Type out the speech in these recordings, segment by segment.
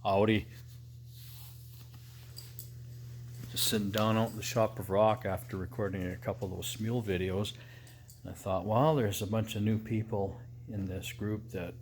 Howdy. Just sitting down out in the shop of rock after recording a couple of those mule videos. And I thought, well, there's a bunch of new people in this group that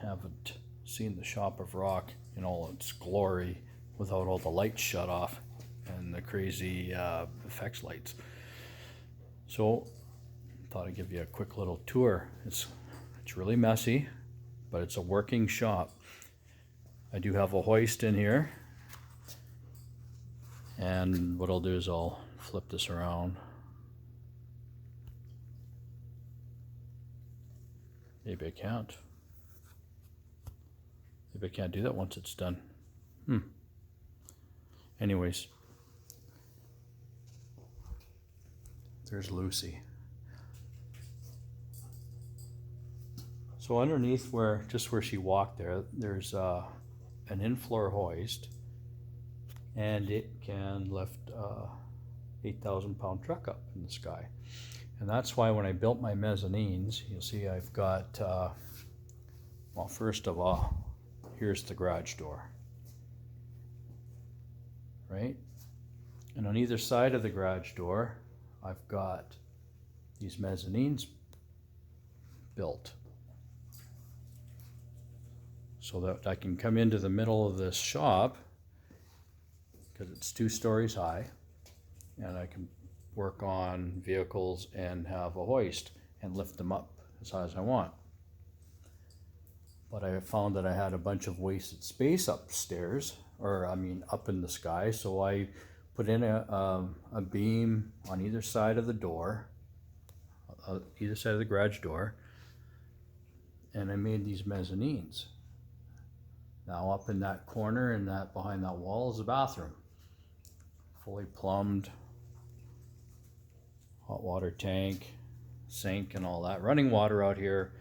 haven't seen the shop of rock in all its glory without all the lights shut off and the crazy effects lights. So I thought I'd give you a quick little tour. It's really messy, but it's a working shop. I do have a hoist in here, and what I'll do is I'll flip this around. Maybe I can't. Maybe I can't do that once it's done. Anyways, there's Lucy. So underneath just where she walked there's an in-floor hoist, and it can lift 8,000 pound truck up in the sky. And that's why when I built my mezzanines, you'll see I've got, well, first of all, here's the garage door, right? And on either side of the garage door, I've got these mezzanines built, so that I can come into the middle of this shop, because it's 2 stories high, and I can work on vehicles and have a hoist and lift them up as high as I want. But I found that I had a bunch of wasted space upstairs, or I mean up in the sky, so I put in a beam on either side of the door, either side of the garage door, and I made these mezzanines. Now up in that corner and that behind that wall is a bathroom, fully plumbed, hot water tank, sink and all that, running water out here,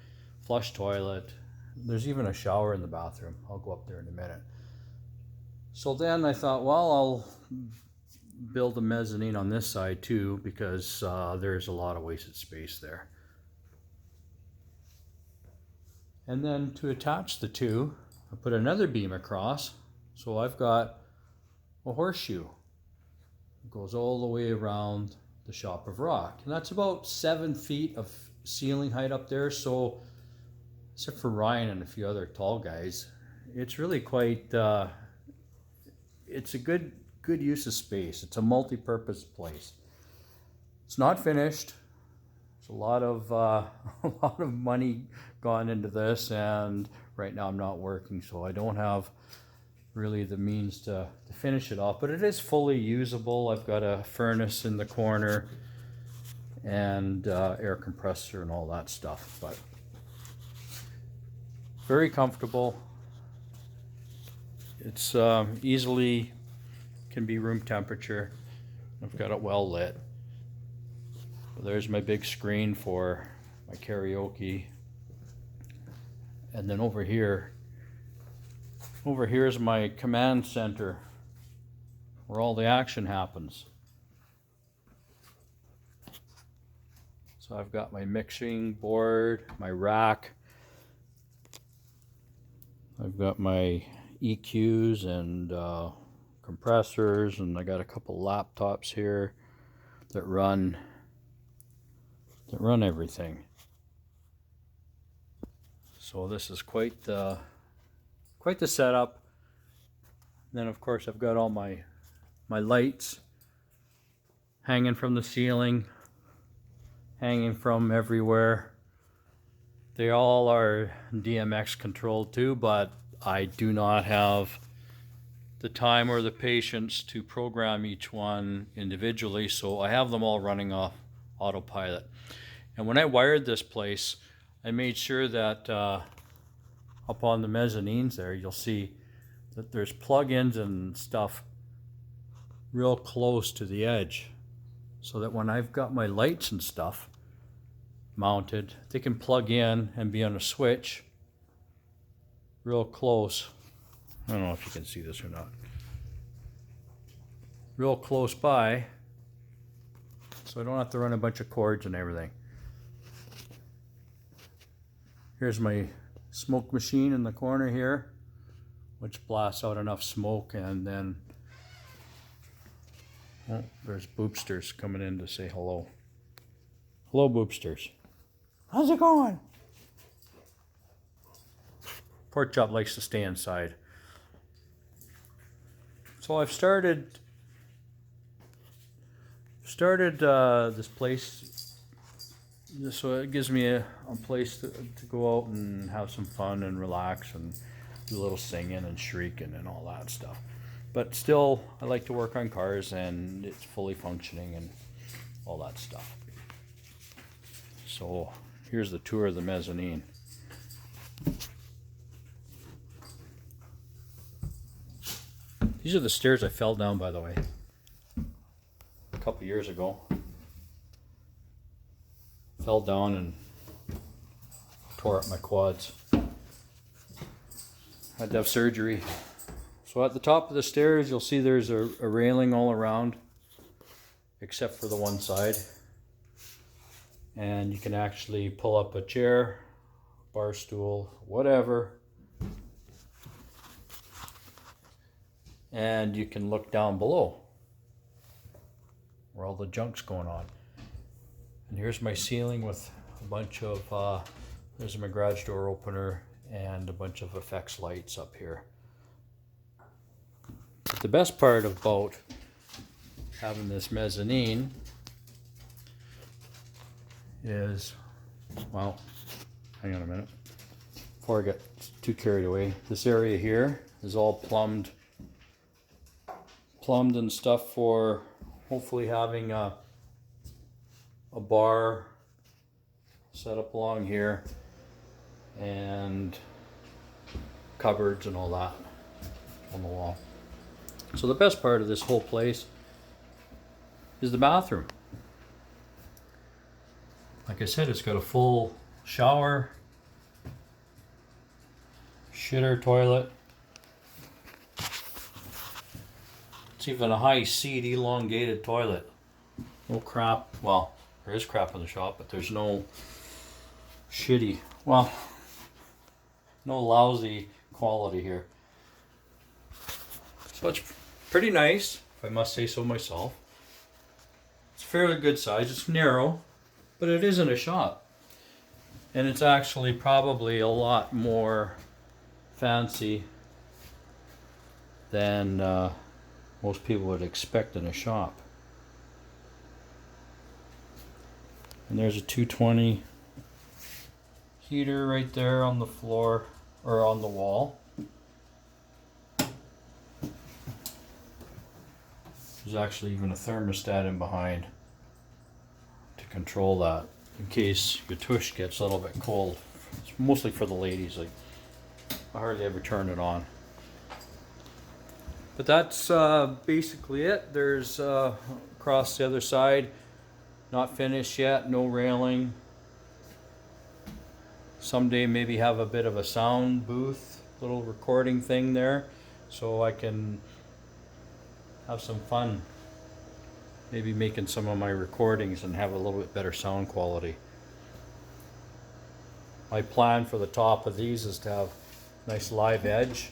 flush toilet. There's even a shower in the bathroom. I'll go up there in a minute. So then I thought, well, I'll build a mezzanine on this side too, because there's a lot of wasted space there. And then to attach the two, I put another beam across, so I've got a horseshoe. It goes all the way around the shop of rock, and that's about 7 feet of ceiling height up there. So except for Ryan and a few other tall guys, it's really quite it's a good use of space. It's a multi-purpose place. It's not finished. There's a lot of money gone into this, and right now I'm not working, so I don't have really the means to finish it off, but it is fully usable. I've got a furnace in the corner and air compressor and all that stuff, but very comfortable. It's easily can be room temperature. I've got it well lit. There's my big screen for my karaoke. And then over here is my command center where all the action happens. So I've got my mixing board, my rack. I've got my EQs and compressors, and I got a couple laptops here that run everything. So this is quite the setup. And then of course I've got all my lights hanging from the ceiling, hanging from everywhere. They all are DMX controlled too, but I do not have the time or the patience to program each one individually, so I have them all running off autopilot. And when I wired this place, I made sure that up on the mezzanines there, you'll see that there's plug-ins and stuff real close to the edge, so that when I've got my lights and stuff mounted, they can plug in and be on a switch real close. I don't know if you can see this or not. Real close by, so I don't have to run a bunch of cords and everything. Here's my smoke machine in the corner here which blasts out enough smoke, and then oh, there's Boopsters coming in to say hello. Hello, Boopsters. How's it going? Pork chop likes to stay inside. So I've started this place, so it gives me a place to go out and have some fun and relax and do a little singing and shrieking and all that stuff. But still, I like to work on cars, and it's fully functioning and all that stuff. So here's the tour of the mezzanine. These are the stairs I fell down, by the way, a couple years ago. Fell down and tore up my quads. Had to have surgery. So at the top of the stairs, you'll see there's a railing all around, except for the one side. And you can actually pull up a chair, bar stool, whatever. And you can look down below where all the junk's going on. And here's my ceiling with a bunch of, there's my garage door opener and a bunch of effects lights up here. But the best part about having this mezzanine is, well, hang on a minute before I get too carried away. This area here is all plumbed and stuff for hopefully having a bar set up along here and cupboards and all that on the wall. So the best part of this whole place is the bathroom. Like I said, it's got a full shower, shitter, toilet. It's even a high seat, elongated toilet. No crap. Well, there is crap in the shop, but there's no shitty, well, no lousy quality here. So it's pretty nice, if I must say so myself. It's fairly good size. It's narrow, but it isn't a shop. And it's actually probably a lot more fancy than most people would expect in a shop. And there's a 220 heater right there on the floor, or on the wall. There's actually even a thermostat in behind to control that in case your tush gets a little bit cold. It's mostly for the ladies. Like, I hardly ever turn it on. But that's basically it. There's across the other side, not finished yet, no railing. Someday maybe have a bit of a sound booth, little recording thing there, so I can have some fun. Maybe making some of my recordings and have a little bit better sound quality. My plan for the top of these is to have nice live edge.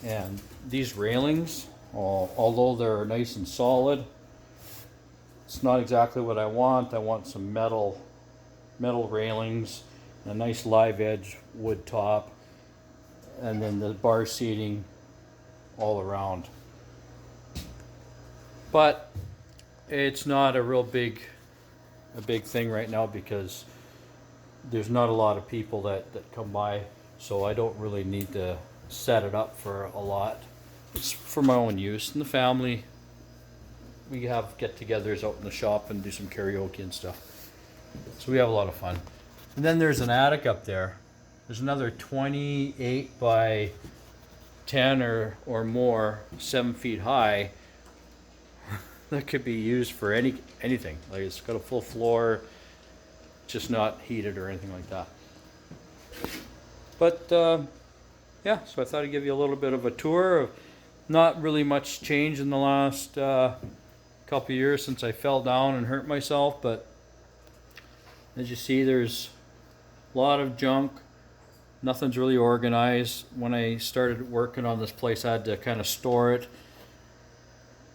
And these railings, although they're nice and solid, it's not exactly what I want. I want some metal railings, a nice live edge wood top, and then the bar seating all around. But it's not a real big thing right now because there's not a lot of people that come by, so I don't really need to set it up for a lot. It's for my own use and the family. We have get-togethers out in the shop and do some karaoke and stuff. So we have a lot of fun. And then there's an attic up there. There's another 28 by 10 or more, 7 feet high, that could be used for anything. Like, it's got a full floor, just not heated or anything like that. But yeah, so I thought I'd give you a little bit of a tour of, not really much change in the last couple years since I fell down and hurt myself, but as you see, there's a lot of junk, Nothing's really organized. When I started working on this place, I had to kind of store it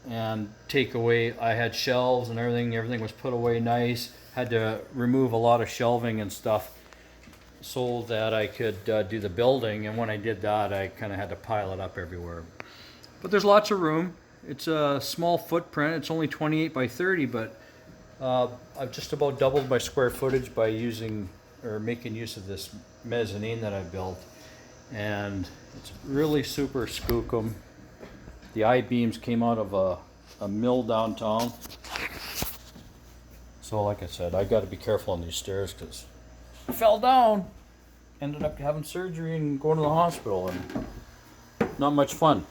and take away. I had shelves and everything was put away nice. Had to remove a lot of shelving and stuff so that I could do the building, and when I did that, I kind of had to pile it up everywhere. But there's lots of room. It's a small footprint. It's only 28 by 30, but I've just about doubled my square footage by using or making use of this mezzanine that I built, and it's really super skookum. The I-beams came out of a mill downtown. So like I said, I got to be careful on these stairs because I fell down. Ended up having surgery and going to the hospital, and not much fun.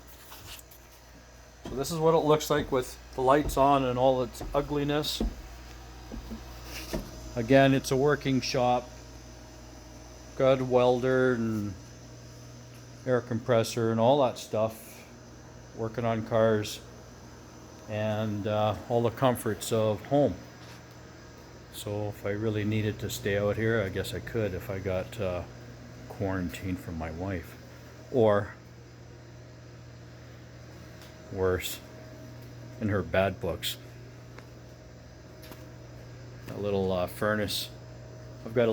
So this is what it looks like with the lights on and all its ugliness. Again, it's a working shop. Got a welder and air compressor and all that stuff. Working on cars and all the comforts of home. So if I really needed to stay out here, I guess I could if I got quarantined from my wife. Or worse, in her bad books. A little furnace. I've got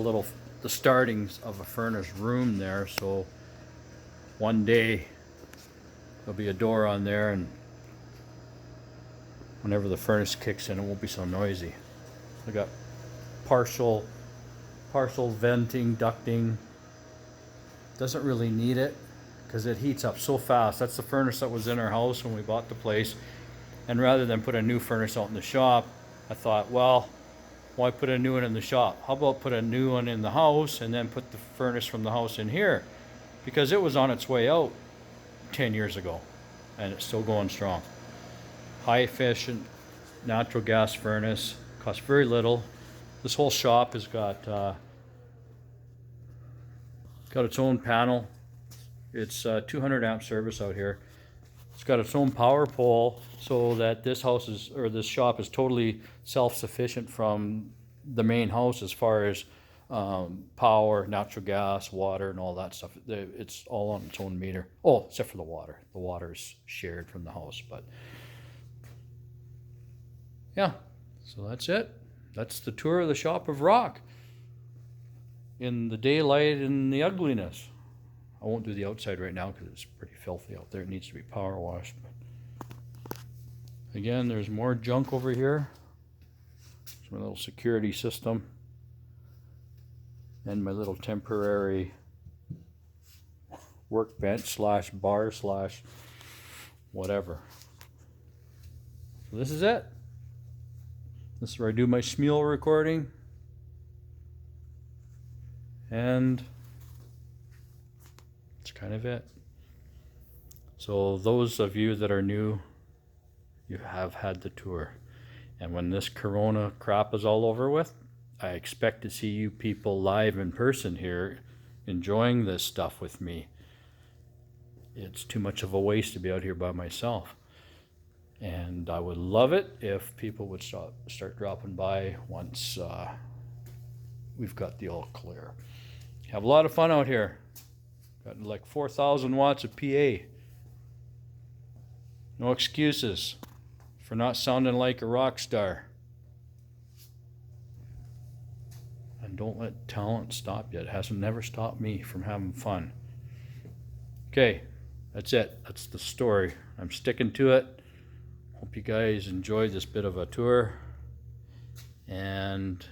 the startings of a furnace room there, so one day there'll be a door on there, and whenever the furnace kicks in, it won't be so noisy. I got partial venting, ducting. Doesn't really need it because it heats up so fast. That's the furnace that was in our house when we bought the place. And rather than put a new furnace out in the shop, I thought, well, why put a new one in the shop? How about put a new one in the house and then put the furnace from the house in here? Because it was on its way out 10 years ago and it's still going strong. High efficient natural gas furnace, costs very little. This whole shop has got its own panel. It's 200 amp service out here. It's got its own power pole so that this shop is totally self-sufficient from the main house as far as power, natural gas, water, and all that stuff. It's all on its own meter. Oh, except for the water. The water's shared from the house, but yeah, so that's it. That's the tour of the Shop of Rock in the daylight and the ugliness. I won't do the outside right now because it's pretty filthy out there. It needs to be power washed. But again, there's more junk over here. It's my little security system and my little temporary workbench slash bar slash whatever. So this is it. This is where I do my Smule recording. And that's kind of it. So those of you that are new, you have had the tour. And when this corona crap is all over with, I expect to see you people live in person here enjoying this stuff with me. It's too much of a waste to be out here by myself. And I would love it if people would start dropping by once we've got the all clear. Have a lot of fun out here. Got like 4,000 watts of PA. No excuses for not sounding like a rock star. And don't let talent stop you. It hasn't never stopped me from having fun. Okay, that's it. That's the story. I'm sticking to it. Hope you guys enjoyed this bit of a tour, and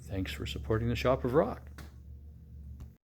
thanks for supporting the Shop of Rock.